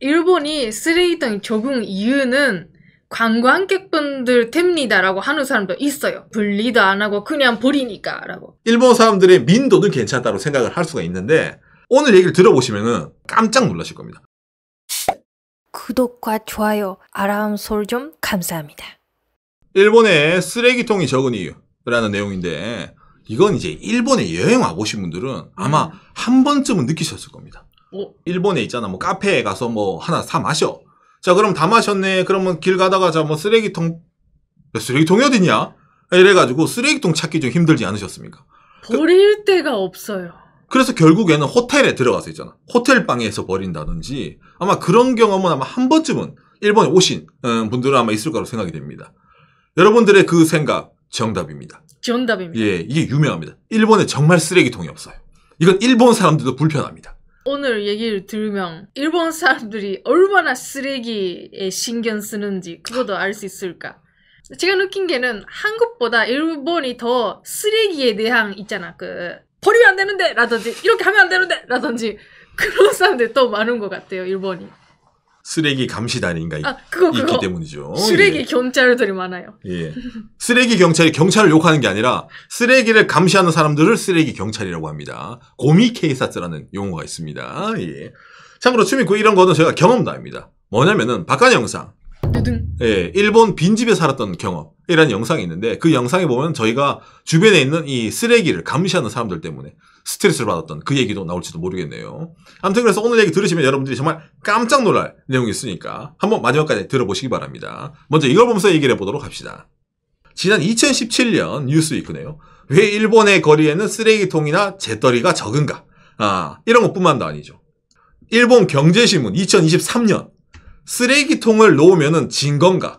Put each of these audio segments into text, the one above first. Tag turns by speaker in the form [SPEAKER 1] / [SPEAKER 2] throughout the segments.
[SPEAKER 1] 일본이 쓰레기통이 적은 이유는 관광객분들 탭니다라고 하는 사람도 있어요. 분리도 안 하고 그냥 버리니까 라고.
[SPEAKER 2] 일본 사람들의 민도는 괜찮다고 생각을 할 수가 있는데 오늘 얘기를 들어보시면 깜짝 놀라실 겁니다.
[SPEAKER 1] 구독과 좋아요, 알람 설정 감사합니다.
[SPEAKER 2] 일본에 쓰레기통이 적은 이유라는 내용인데 이건 이제 일본에 여행 와보신 분들은 아마 한 번쯤은 느끼셨을 겁니다. 일본에 있잖아. 뭐 카페에 가서 뭐 하나 사 마셔. 자, 그럼 다 마셨네. 그러면 길 가다가 자, 뭐 쓰레기통이 어딨냐? 이래가지고 쓰레기통 찾기 좀 힘들지 않으셨습니까?
[SPEAKER 1] 버릴 데가 없어요.
[SPEAKER 2] 그래서 결국에는 호텔에 들어가서 있잖아. 호텔 방에서 버린다든지 아마 그런 경험은 아마 한 번쯤은 일본에 오신 분들은 아마 있을 거라고 생각이 됩니다. 여러분들의 그 생각 정답입니다.
[SPEAKER 1] 정답입니다.
[SPEAKER 2] 예, 이게 유명합니다. 일본에 정말 쓰레기통이 없어요. 이건 일본 사람들도 불편합니다.
[SPEAKER 1] 오늘 얘기를 들으면 일본 사람들이 얼마나 쓰레기에 신경 쓰는지 그것도 알 수 있을까? 제가 느낀 게는 한국보다 일본이 더 쓰레기에 대한 있잖아. 버리면 안 되는데 라든지 이렇게 하면 안 되는데 라든지 그런 사람들이 더 많은 것 같아요. 일본이.
[SPEAKER 2] 쓰레기 감시단인가 있기 때문이죠.
[SPEAKER 1] 쓰레기 경찰들이 많아요.
[SPEAKER 2] 예. 쓰레기 경찰이 경찰을 욕하는 게 아니라 쓰레기를 감시하는 사람들을 쓰레기 경찰이라고 합니다. 고미 케이사스라는 용어가 있습니다. 예. 참고로 추미코 이런 거는 제가 경험도 합니다. 뭐냐면은 바깥 영상. 예, 일본 빈집에 살았던 경험이라는 영상이 있는데 그 영상에 보면 저희가 주변에 있는 이 쓰레기를 감시하는 사람들 때문에 스트레스를 받았던 그 얘기도 나올지도 모르겠네요. 아무튼 그래서 오늘 얘기 들으시면 여러분들이 정말 깜짝 놀랄 내용이 있으니까 한번 마지막까지 들어보시기 바랍니다. 먼저 이걸 보면서 얘기를 해보도록 합시다. 지난 2017년 뉴스위크네요. 왜 일본의 거리에는 쓰레기통이나 재떨이가 적은가? 이런 것뿐만도 아니죠. 일본 경제신문 2023년 쓰레기통을 놓으면은 진 건가?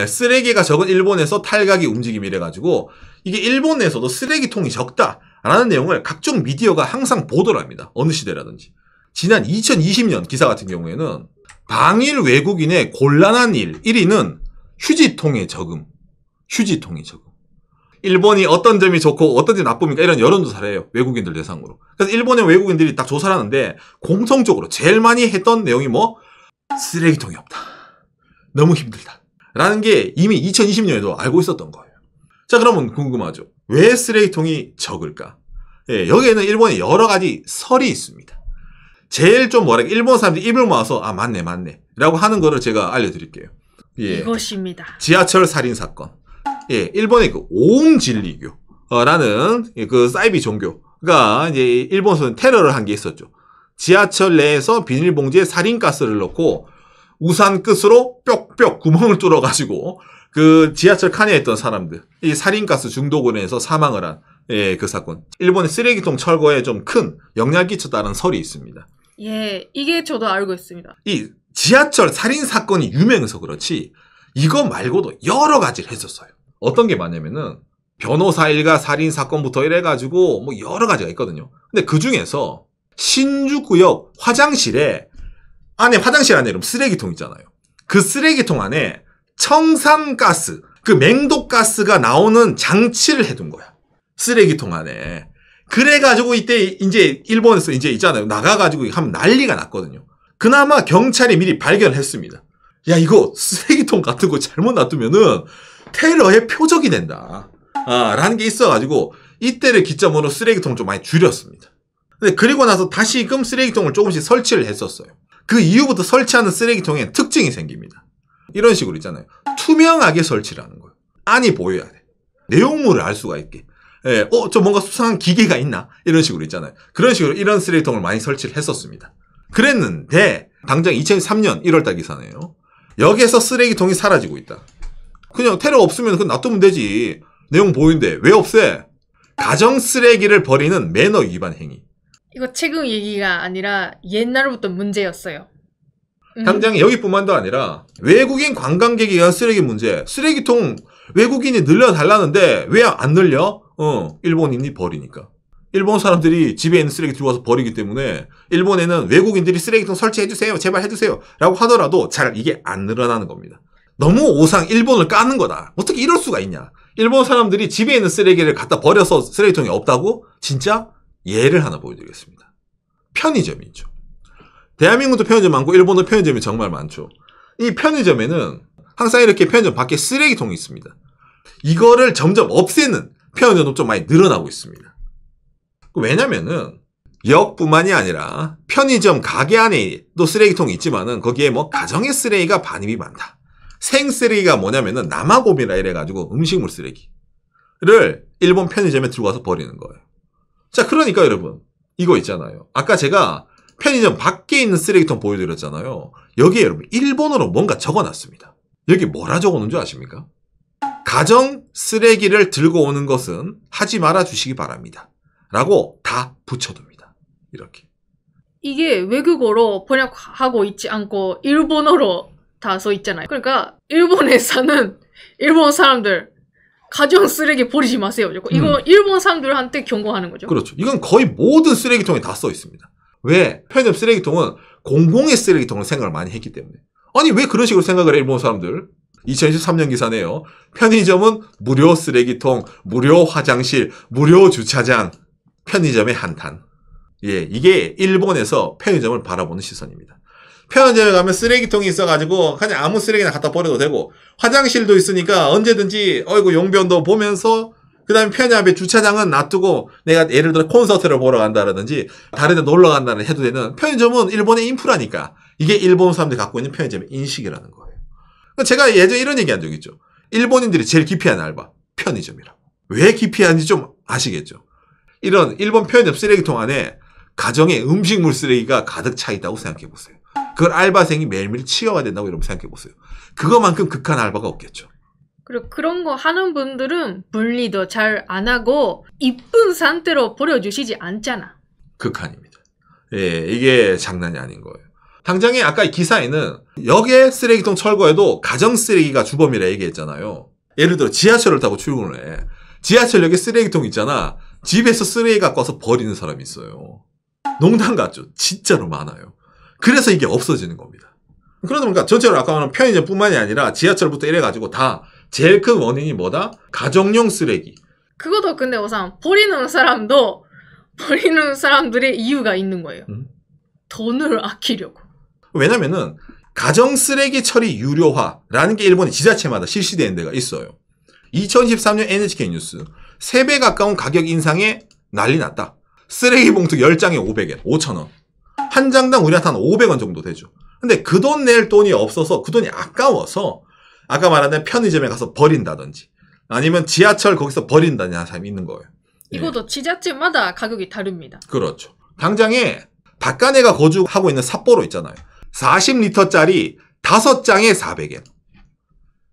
[SPEAKER 2] 쓰레기가 적은 일본에서 탈각이 움직임이래가지고 이게 일본 내에서도 쓰레기통이 적다라는 내용을 각종 미디어가 항상 보도를 합니다. 어느 시대라든지. 지난 2020년 기사 같은 경우에는 방일 외국인의 곤란한 일 1위는 휴지통의 적음. 휴지통이 적음. 일본이 어떤 점이 좋고 어떤 점이 나쁩니까? 이런 여론조사를 해요. 외국인들 대상으로. 그래서 일본의 외국인들이 딱 조사를 하는데 공통적으로 제일 많이 했던 내용이 뭐? 쓰레기통이 없다. 너무 힘들다. 라는 게 이미 2020년에도 알고 있었던 거예요. 자, 그러면 궁금하죠. 왜 쓰레기통이 적을까? 예, 여기에는 일본에 여러 가지 설이 있습니다. 제일 좀 일본 사람들이 입을 모아서 맞네 라고 하는 거를 제가 알려드릴게요. 예,
[SPEAKER 1] 이것입니다.
[SPEAKER 2] 지하철 살인 사건. 예, 일본의 그 오음진리교라는 그 사이비 종교가 이제 일본에서는 테러를 한 게 있었죠. 지하철 내에서 비닐봉지에 살인가스를 넣고 우산 끝으로 뾱뾱 구멍을 뚫어가지고 그 지하철 칸에 있던 사람들, 이 살인가스 중독으로 인해서 사망을 한, 그 사건. 일본의 쓰레기통 철거에 좀 큰 영향을 끼쳤다는 설이 있습니다. 예,
[SPEAKER 1] 이게 저도 알고 있습니다.
[SPEAKER 2] 이 지하철 살인 사건이 유명해서 그렇지, 이거 말고도 여러 가지를 했었어요. 어떤 게 많냐면은, 변호사 일가 살인 사건부터 이래가지고 뭐 여러 가지가 있거든요. 근데 그 중에서 신주구역 화장실 안에 쓰레기통 있잖아요. 그 쓰레기통 안에 청산가스, 그 맹독가스가 나오는 장치를 해둔 거야. 쓰레기통 안에. 그래가지고 이때 이제 일본에서 이제 있잖아요. 나가가지고 하면 난리가 났거든요. 그나마 경찰이 미리 발견을 했습니다. 야, 이거 쓰레기통 같은 거 잘못 놔두면은 테러의 표적이 된다. 라는 게 있어가지고 이때를 기점으로 쓰레기통을 좀 많이 줄였습니다. 근데 그리고 나서 다시금 쓰레기통을 조금씩 설치를 했었어요. 그 이후부터 설치하는 쓰레기통에 특징이 생깁니다. 이런 식으로 있잖아요. 투명하게 설치를 하는 거예요. 안이 보여야 돼. 내용물을 알 수가 있게. 예, 저 뭔가 수상한 기계가 있나? 이런 식으로 있잖아요. 그런 식으로 이런 쓰레기통을 많이 설치를 했었습니다. 그랬는데 당장 2003년 1월달 기사네요. 여기에서 쓰레기통이 사라지고 있다. 그냥 테러 없으면 그건 놔두면 되지. 내용 보이는데 왜 없애? 가정 쓰레기를 버리는 매너 위반 행위.
[SPEAKER 1] 이거 최근 얘기가 아니라 옛날부터 문제였어요.
[SPEAKER 2] 당장 여기뿐만도 아니라 외국인 관광객에 의한 쓰레기 문제. 쓰레기통 외국인이 늘려달라는데 왜 안 늘려? 일본인이 버리니까. 일본 사람들이 집에 있는 쓰레기 들고 와서 버리기 때문에 일본에는 외국인들이 쓰레기통 설치해주세요. 제발 해주세요. 라고 하더라도 잘 이게 안 늘어나는 겁니다. 너무 오상 일본을 까는 거다. 어떻게 이럴 수가 있냐. 일본 사람들이 집에 있는 쓰레기를 갖다 버려서 쓰레기통이 없다고? 진짜? 예를 하나 보여드리겠습니다. 편의점이 있죠. 대한민국도 편의점 많고 일본도 편의점이 정말 많죠. 이 편의점에는 항상 이렇게 편의점 밖에 쓰레기통이 있습니다. 이거를 점점 없애는 편의점도 좀 많이 늘어나고 있습니다. 왜냐면은 역뿐만이 아니라 편의점 가게 안에도 쓰레기통이 있지만은 거기에 뭐 가정의 쓰레기가 반입이 많다. 생쓰레기가 뭐냐면은 남아곰이라 이래가지고 음식물 쓰레기를 일본 편의점에 들고 와서 버리는 거예요. 자, 그러니까 여러분 이거 있잖아요. 아까 제가 편의점 밖에 있는 쓰레기통 보여드렸잖아요. 여기에 여러분 일본어로 뭔가 적어놨습니다. 여기 뭐라 적어놓은 줄 아십니까? 가정 쓰레기를 들고 오는 것은 하지 말아 주시기 바랍니다. 라고 다 붙여둡니다. 이렇게.
[SPEAKER 1] 이게 외국어로 번역하고 있지 않고 일본어로 다 써 있잖아요. 그러니까 일본에 사는 일본 사람들 가정 쓰레기 버리지 마세요. 이거 일본 사람들한테 경고하는 거죠.
[SPEAKER 2] 그렇죠. 이건 거의 모든 쓰레기통에 다 써 있습니다. 왜? 편의점 쓰레기통은 공공의 쓰레기통을 생각을 많이 했기 때문에. 아니 왜 그런 식으로 생각을 해 일본 사람들? 2023년 기사네요. 편의점은 무료 쓰레기통, 무료 화장실, 무료 주차장, 편의점의 한탄. 예, 이게 일본에서 편의점을 바라보는 시선입니다. 편의점에 가면 쓰레기통이 있어가지고 그냥 아무 쓰레기나 갖다 버려도 되고 화장실도 있으니까 언제든지 용변도 보면서 그 다음에 편의점 앞에 주차장은 놔두고 내가 예를 들어 콘서트를 보러 간다라든지 다른 데 놀러 간다는 해도 되는 편의점은 일본의 인프라니까 이게 일본 사람들이 갖고 있는 편의점의 인식이라는 거예요. 제가 예전에 이런 얘기 한 적 있죠. 일본인들이 제일 기피하는 알바 편의점이라고. 왜 기피하는지 좀 아시겠죠? 이런 일본 편의점 쓰레기통 안에 가정의 음식물 쓰레기가 가득 차 있다고 생각해 보세요. 그걸 알바생이 매일매일 치워야 된다고 여러분 생각해 보세요. 그거만큼 극한 알바가 없겠죠.
[SPEAKER 1] 그리고 그런 거 하는 분들은 분리도 잘 안 하고 이쁜 상태로 버려주시지 않잖아.
[SPEAKER 2] 극한입니다. 예, 이게 장난이 아닌 거예요. 당장에 아까 기사에는 역의 쓰레기통 철거에도 가정 쓰레기가 주범이라 얘기했잖아요. 예를 들어 지하철을 타고 출근을 해. 지하철역에 쓰레기통 있잖아. 집에서 쓰레기 갖고 와서 버리는 사람이 있어요. 농담 같죠? 진짜로 많아요. 그래서 이게 없어지는 겁니다. 그러다 보니까 전체로 아까 말한 편의점뿐만이 아니라 지하철부터 이래가지고 다 제일 큰 원인이 뭐다? 가정용 쓰레기.
[SPEAKER 1] 그것도 근데 우선 버리는 사람들의 이유가 있는 거예요. 돈을 아끼려고.
[SPEAKER 2] 왜냐면은 가정 쓰레기 처리 유료화라는 게 일본의 지자체마다 실시되는 데가 있어요. 2013년 NHK 뉴스 3배 가까운 가격 인상에 난리 났다. 쓰레기 봉투 10장에 500엔, 5,000원. 한 장당 우리한테 한 500원 정도 되죠. 근데 그 돈 낼 돈이 없어서 그 돈이 아까워서 아까 말한 편의점에 가서 버린다든지 아니면 지하철 거기서 버린다는 사람이 있는 거예요.
[SPEAKER 1] 이것도 지자체마다 가격이 다릅니다.
[SPEAKER 2] 그렇죠. 당장에 박간애가 거주하고 있는 삿포로 있잖아요. 40리터짜리 5장에 400엔.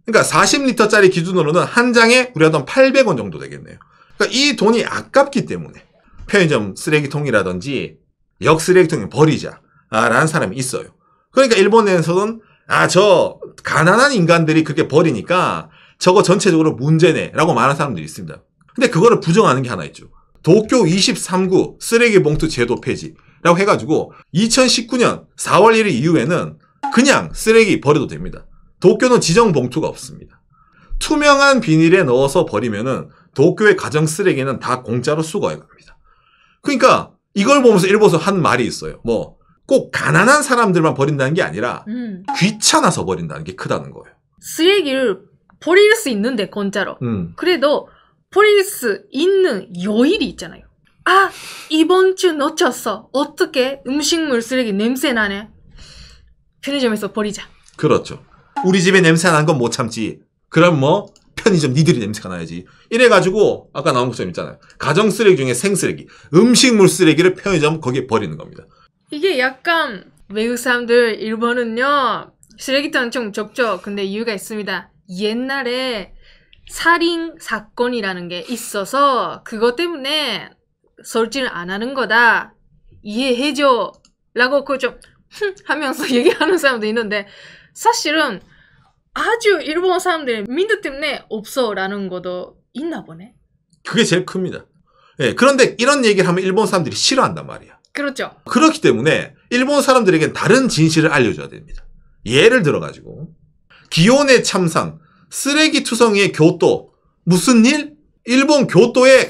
[SPEAKER 2] 그러니까 40리터짜리 기준으로는 한 장에 우리가 한 800원 정도 되겠네요. 그러니까 이 돈이 아깝기 때문에 편의점 쓰레기통이라든지 역 쓰레기통에 버리자라는 사람이 있어요. 그러니까 일본에서는 저 가난한 인간들이 그렇게 버리니까 저거 전체적으로 문제네라고 말하는 사람들이 있습니다. 근데 그거를 부정하는 게 하나 있죠. 도쿄 23구 쓰레기 봉투 제도 폐지라고 해가지고 2019년 4월 1일 이후에는 그냥 쓰레기 버려도 됩니다. 도쿄는 지정 봉투가 없습니다. 투명한 비닐에 넣어서 버리면은 도쿄의 가정 쓰레기는 다 공짜로 수거해 갑니다. 그러니까 이걸 보면서 일본에서 한 말이 있어요. 꼭 가난한 사람들만 버린다는 게 아니라 귀찮아서 버린다는 게 크다는 거예요.
[SPEAKER 1] 쓰레기를 버릴 수 있는데 공짜로. 그래도 버릴 수 있는 요일이 있잖아요. 이번 주 놓쳤어. 어떻게 음식물 쓰레기 냄새 나네. 편의점에서 버리자.
[SPEAKER 2] 그렇죠. 우리 집에 냄새 나는 건 못 참지. 그럼 편의점 니들이 냄새가 나야지. 이래가지고 아까 나온 것처럼 있잖아요. 가정 쓰레기 중에 생쓰레기, 음식물 쓰레기를 편의점 거기에 버리는 겁니다.
[SPEAKER 1] 이게 약간 외국 사람들 일본은요 쓰레기통 좀 적죠. 근데 이유가 있습니다. 옛날에 살인 사건이라는 게 있어서 그것 때문에 설치를 안 하는 거다. 이해해줘. 라고 그거 좀 하면서 얘기하는 사람도 있는데 사실은 아주 일본 사람들의 민트 때문에 없어라는 것도 있나 보네.
[SPEAKER 2] 그게 제일 큽니다. 예, 그런데 이런 얘기를 하면 일본 사람들이 싫어한단 말이야.
[SPEAKER 1] 그렇죠.
[SPEAKER 2] 그렇기 때문에 일본 사람들에겐 다른 진실을 알려줘야 됩니다. 예를 들어가지고 기온의 참상, 쓰레기 투성이의 교토. 무슨 일? 일본 교토의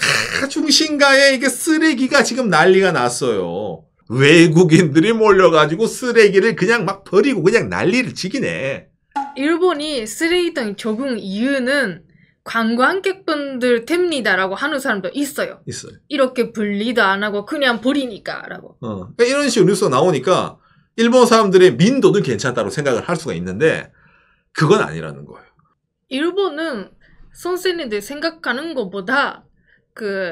[SPEAKER 2] 중심가에 이게 쓰레기가 지금 난리가 났어요. 외국인들이 몰려가지고 쓰레기를 그냥 막 버리고 그냥 난리를 치기네.
[SPEAKER 1] 일본이 쓰레기통에 적응 이유는 관광객분들 됩니다라고 하는 사람도 있어요.
[SPEAKER 2] 있어요.
[SPEAKER 1] 이렇게 분리도 안 하고 그냥 버리니까라고.
[SPEAKER 2] 그러니까 이런 식으로 뉴스가 나오니까 일본 사람들의 민도는 괜찮다고 생각을 할 수가 있는데 그건 아니라는 거예요.
[SPEAKER 1] 일본은 선생님들 생각하는 것보다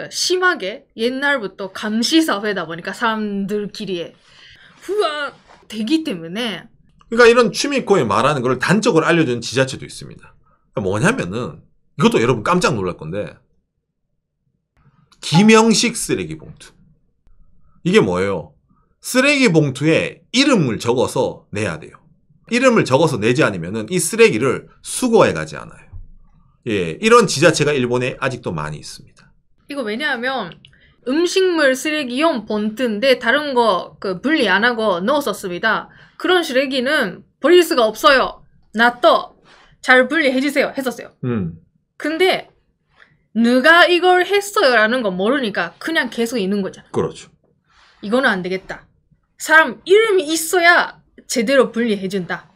[SPEAKER 1] 심하게 옛날부터 감시 사회다 보니까 사람들끼리의 후가 되기 때문에.
[SPEAKER 2] 그러니까 이런 추미코의 말하는 걸 단적으로 알려주는 지자체도 있습니다. 그러니까 뭐냐면은 이것도 여러분 깜짝 놀랄 건데 기명식 쓰레기 봉투. 이게 뭐예요? 쓰레기 봉투에 이름을 적어서 내야 돼요. 이름을 적어서 내지 않으면은 이 쓰레기를 수거해 가지 않아요. 예, 이런 지자체가 일본에 아직도 많이 있습니다.
[SPEAKER 1] 이거 왜냐하면 음식물 쓰레기용 봉투인데 다른 거 분리 안 하고 넣었었습니다. 그런 쓰레기는 버릴 수가 없어요. 놔둬. 잘 분리해주세요. 했었어요. 근데 누가 이걸 했어요라는 거 모르니까 그냥 계속 있는 거잖아.
[SPEAKER 2] 그렇죠.
[SPEAKER 1] 이거는 안 되겠다. 사람 이름이 있어야 제대로 분리해준다.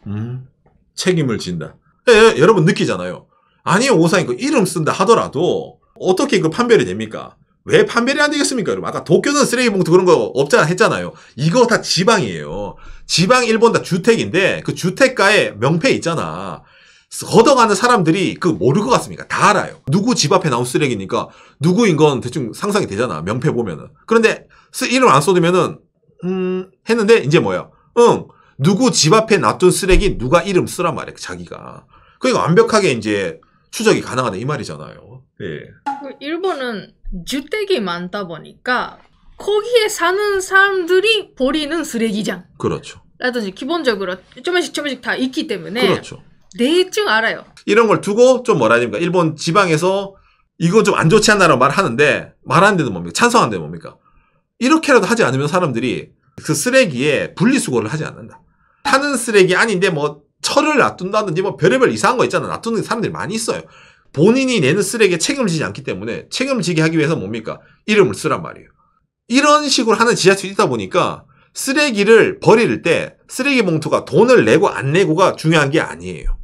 [SPEAKER 2] 책임을 진다. 예, 여러분 느끼잖아요. 아니 오사님 그 이름 쓴다 하더라도 어떻게 그 판별이 됩니까? 왜 판별이 안 되겠습니까? 여러분 아까 도쿄는 쓰레기 봉투 그런 거 없잖아 했잖아요. 이거 다 지방이에요. 지방 일본 다 주택인데 그 주택가에 명패 있잖아. 걷어가는 사람들이 그 모를 것 같습니까? 다 알아요. 누구 집 앞에 나온 쓰레기니까 누구인 건 대충 상상이 되잖아. 명패 보면은. 그런데 이름 안 써두면은 했는데 이제 뭐야? 누구 집 앞에 놔둔 쓰레기 누가 이름 쓰란 말이야. 자기가. 그러니까 완벽하게 이제 추적이 가능하다 이 말이잖아요. 예.
[SPEAKER 1] 일본은 주택이 많다 보니까 거기에 사는 사람들이 버리는 쓰레기장.
[SPEAKER 2] 그렇죠.
[SPEAKER 1] 라든지 기본적으로 조금씩 다 있기 때문에.
[SPEAKER 2] 그렇죠.
[SPEAKER 1] 대충 알아요.
[SPEAKER 2] 이런 걸 두고 좀 뭐라 해야 됩니까? 일본 지방에서 이거 좀 안 좋지 않나라고 말하는데 말하는 데는 뭡니까? 찬성하는 데는 뭡니까? 이렇게라도 하지 않으면 사람들이 그 쓰레기에 분리수거를 하지 않는다. 타는 쓰레기 아닌데 뭐 철을 놔둔다든지 뭐 별의별 이상한 거 있잖아. 놔두는 사람들이 많이 있어요. 본인이 내는 쓰레기에 책임을 지지 않기 때문에 책임을 지게 하기 위해서 뭡니까? 이름을 쓰란 말이에요. 이런 식으로 하는 지자체도 있다 보니까 쓰레기를 버릴 때 쓰레기 봉투가 돈을 내고 안 내고가 중요한 게 아니에요.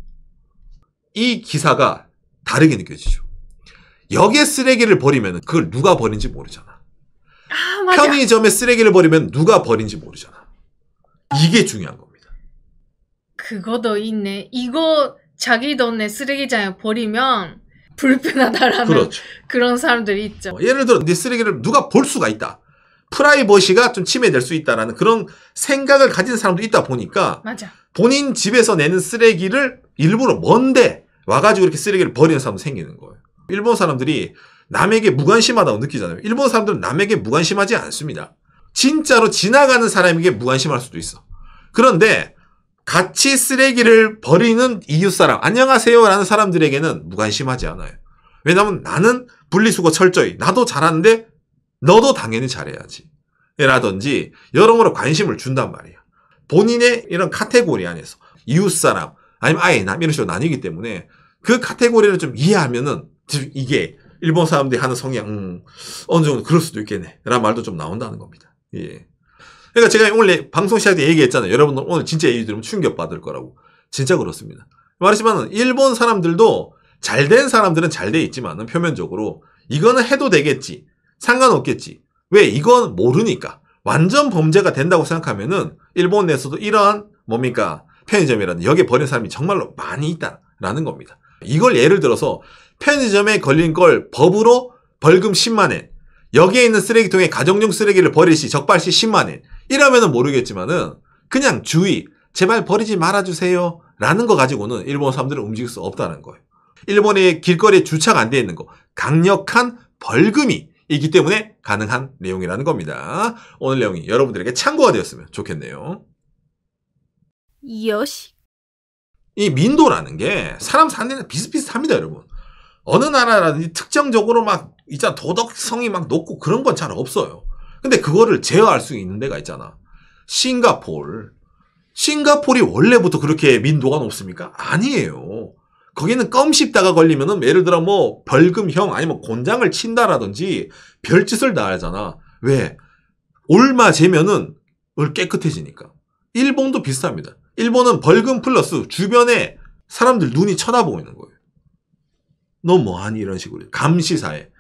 [SPEAKER 2] 이 기사가 다르게 느껴지죠. 역에 쓰레기를 버리면 그걸 누가 버린지 모르잖아.
[SPEAKER 1] 아, 맞아.
[SPEAKER 2] 편의점에 쓰레기를 버리면 누가 버린지 모르잖아. 이게 중요한 겁니다.
[SPEAKER 1] 그거도 있네. 이거 자기 돈에 쓰레기장에 버리면 불편하다라는
[SPEAKER 2] 그렇죠.
[SPEAKER 1] 그런 사람들이 있죠.
[SPEAKER 2] 예를 들어 네 쓰레기를 누가 볼 수가 있다. 프라이버시가 좀 침해될 수 있다라는 그런 생각을 가진 사람도 있다 보니까
[SPEAKER 1] 맞아.
[SPEAKER 2] 본인 집에서 내는 쓰레기를 일부러 먼데 와가지고 이렇게 쓰레기를 버리는 사람도 생기는 거예요. 일본 사람들이 남에게 무관심하다고 느끼잖아요. 일본 사람들은 남에게 무관심하지 않습니다. 진짜로 지나가는 사람에게 무관심할 수도 있어. 그런데 같이 쓰레기를 버리는 이웃사람, 안녕하세요라는 사람들에게는 무관심하지 않아요. 왜냐하면 나는 분리수거 철저히, 나도 잘하는데 너도 당연히 잘해야지. 라든지 여러모로 관심을 준단 말이야. 본인의 이런 카테고리 안에서 이웃사람, 아니면 아예 남 이런 식으로 나뉘기 때문에 그 카테고리를 좀 이해하면은 이게 일본 사람들이 하는 성향, 어느 정도 그럴 수도 있겠네. 라는 말도 좀 나온다는 겁니다. 예. 그러니까 제가 오늘 방송 시작 때 얘기했잖아요. 여러분들 오늘 진짜 얘기 들으면 충격받을 거라고. 진짜 그렇습니다. 말했지만 일본 사람들도 잘된 사람들은 잘 돼 있지만은 표면적으로 이거는 해도 되겠지. 상관없겠지. 왜? 이건 모르니까. 완전 범죄가 된다고 생각하면은 일본 내에서도 이러한 뭡니까? 편의점이라든지 여기에 버린 사람이 정말로 많이 있다라는 겁니다. 이걸 예를 들어서 편의점에 걸린 걸 법으로 벌금 10만 엔, 여기에 있는 쓰레기통에 가정용 쓰레기를 버릴 시 적발 시 10만 엔 이러면은 모르겠지만은 그냥 주의, 제발 버리지 말아주세요 라는 거 가지고는 일본 사람들은 움직일 수 없다는 거예요. 일본의 길거리에 주차가 안 돼 있는 거, 강력한 벌금이 있기 때문에 가능한 내용이라는 겁니다. 오늘 내용이 여러분들에게 참고가 되었으면 좋겠네요.
[SPEAKER 1] 요시.
[SPEAKER 2] 이 민도라는 게 사람 사는 데는 비슷비슷합니다, 여러분. 어느 나라라든지 특정적으로 막 있잖아, 도덕성이 막 높고 그런 건 잘 없어요. 근데 그거를 제어할 수 있는 데가 있잖아. 싱가폴이 원래부터 그렇게 민도가 높습니까? 아니에요. 거기는 껌 씹다가 걸리면은 예를 들어 뭐 벌금형 아니면 곤장을 친다라든지 별짓을 다 하잖아. 왜? 올마 재면은 깨끗해지니까. 일본도 비슷합니다. 일본은 벌금 플러스 주변에 사람들 눈이 쳐다보고 있는 거예요. 너 뭐하니? 이런 식으로. 감시사회.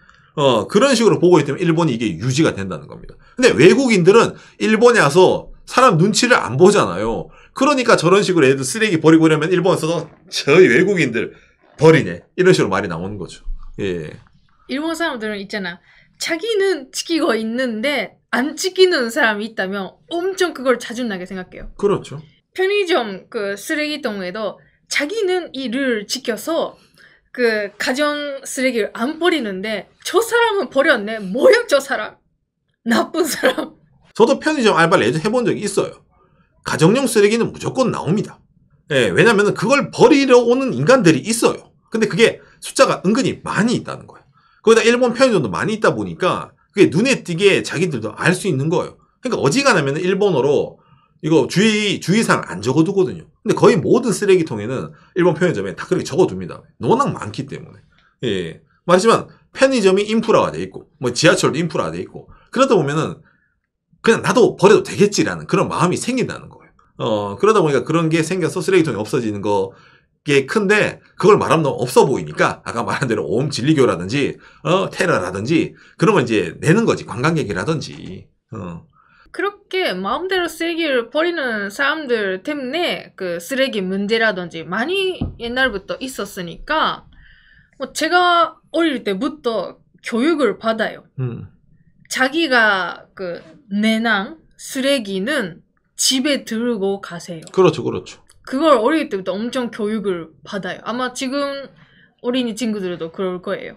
[SPEAKER 2] 그런 식으로 보고 있다면 일본이 이게 유지가 된다는 겁니다. 근데 외국인들은 일본에 와서 사람 눈치를 안 보잖아요. 그러니까 저런 식으로 애들 쓰레기 버리고 이러면 일본에서도 저희 외국인들 버리네. 이런 식으로 말이 나오는 거죠. 예.
[SPEAKER 1] 일본 사람들은 있잖아. 자기는 지키고 있는데 안 지키는 사람이 있다면 엄청 그걸 자존나게 생각해요.
[SPEAKER 2] 그렇죠.
[SPEAKER 1] 편의점 그 쓰레기통에도 자기는 이 룰을 지켜서 그 가정 쓰레기를 안 버리는데 저 사람은 버렸네. 뭐야 저 사람. 나쁜 사람.
[SPEAKER 2] 저도 편의점 알바를 예전에 해본 적이 있어요. 가정용 쓰레기는 무조건 나옵니다. 예, 왜냐면 그걸 버리러 오는 인간들이 있어요. 근데 그게 숫자가 은근히 많이 있다는 거예요. 거기다 일본 편의점도 많이 있다 보니까 그게 눈에 띄게 자기들도 알 수 있는 거예요. 그러니까 어지간하면 일본어로 이거 주의사항 안 적어두거든요. 근데 거의 모든 쓰레기통에는 일본 편의점에 다 그렇게 적어둡니다. 워낙 많기 때문에. 예. 말하지만 편의점이 인프라가 돼 있고, 뭐 지하철도 인프라가 돼 있고, 그러다 보면은 그냥 나도 버려도 되겠지라는 그런 마음이 생긴다는 거예요. 그러다 보니까 그런 게 생겨서 쓰레기통이 없어지는 게 큰데, 그걸 말하면 너무 없어 보이니까, 아까 말한 대로 오음 진리교라든지, 테러라든지, 그런 걸 이제 내는 거지. 관광객이라든지.
[SPEAKER 1] 그렇게 마음대로 쓰레기를 버리는 사람들 때문에 그 쓰레기 문제라든지 많이 옛날부터 있었으니까 뭐 제가 어릴 때부터 교육을 받아요. 자기가 그 내낭 쓰레기는 집에 들고 가세요.
[SPEAKER 2] 그렇죠, 그렇죠.
[SPEAKER 1] 그걸 어릴 때부터 엄청 교육을 받아요. 아마 지금 어린이 친구들도 그럴 거예요.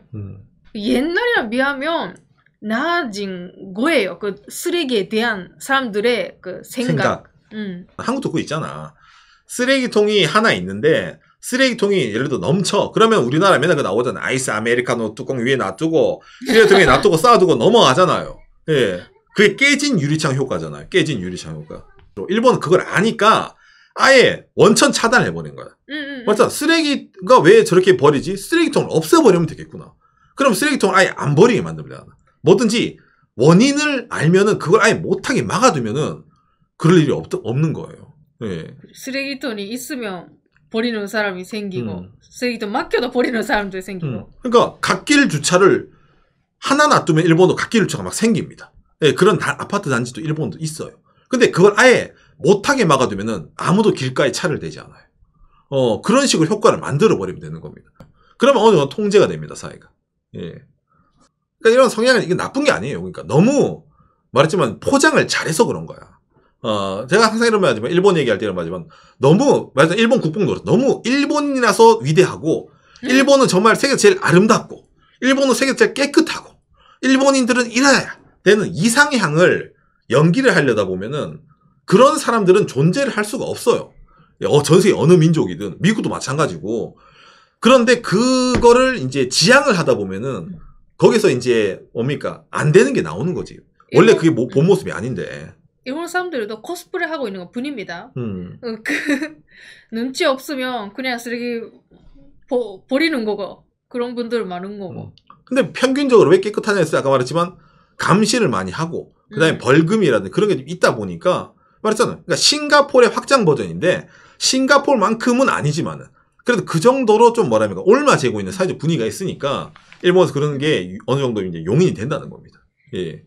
[SPEAKER 1] 옛날이랑 비하면 나아진 거예요. 그 쓰레기에 대한 사람들의 그 생각.
[SPEAKER 2] 한국도 그거 있잖아. 쓰레기통이 하나 있는데 쓰레기통이 예를 들어 넘쳐. 그러면 우리나라 맨날 그 나오잖아. 아이스 아메리카노 뚜껑 위에 놔두고 쓰레기통에 놔두고 쌓아두고 넘어가잖아요. 예, 그게 깨진 유리창 효과잖아요. 깨진 유리창 효과. 일본은 그걸 아니까 아예 원천 차단해버린 거야. 맞잖아. 쓰레기가 왜 저렇게 버리지? 쓰레기통을 없애버리면 되겠구나. 그럼 쓰레기통을 아예 안 버리게 만들면 되잖아. 뭐든지 원인을 알면은 그걸 아예 못하게 막아두면은 그럴 일이 없는 거예요. 예.
[SPEAKER 1] 쓰레기통이 있으면 버리는 사람이 생기고 쓰레기통 맡겨도 버리는 사람도 생기고.
[SPEAKER 2] 그러니까 갓길 주차를 하나 놔두면 일본도 갓길 주차가 막 생깁니다. 예, 그런 아파트 단지도 일본도 있어요. 근데 그걸 아예 못하게 막아두면은 아무도 길가에 차를 대지 않아요. 그런 식으로 효과를 만들어 버리면 되는 겁니다. 그러면 어느 정도 통제가 됩니다, 사회가. 예. 그러니까 이런 성향은 이게 나쁜 게 아니에요. 그러니까 너무 말했지만 포장을 잘해서 그런 거야. 제가 항상 이런 말 하지만 일본 얘기할 때 이런 말 하지만 너무 말하자면 일본 국뽕노릇 너무 일본이라서 위대하고 일본은 정말 세계에서 제일 아름답고 일본은 세계에서 제일 깨끗하고 일본인들은 이래야 되는 이상의 향을 연기를 하려다 보면은 그런 사람들은 존재를 할 수가 없어요. 전 세계 어느 민족이든 미국도 마찬가지고. 그런데 그거를 이제 지향을 하다 보면은 거기서 이제 뭡니까? 안 되는 게 나오는 거지. 원래 그게 본 모습이 아닌데.
[SPEAKER 1] 일본 사람들도 코스프레 하고 있는 건 뿐입니다. 그 눈치 없으면 그냥 쓰레기 버리는 거고 그런 분들 많은 거고.
[SPEAKER 2] 근데 평균적으로 왜 깨끗하냐 했어요. 아까 말했지만 감시를 많이 하고 그다음에 벌금이라든지 그런 게 좀 있다 보니까 말했잖아요. 그러니까 싱가포르의 확장 버전인데 싱가포르만큼은 아니지만은 그래도 그 정도로 좀 뭐랍니까 올맞이고 있는 사회적 분위기가 있으니까 일본에서 그런 게 어느 정도 이제 용인이 된다는 겁니다. 예.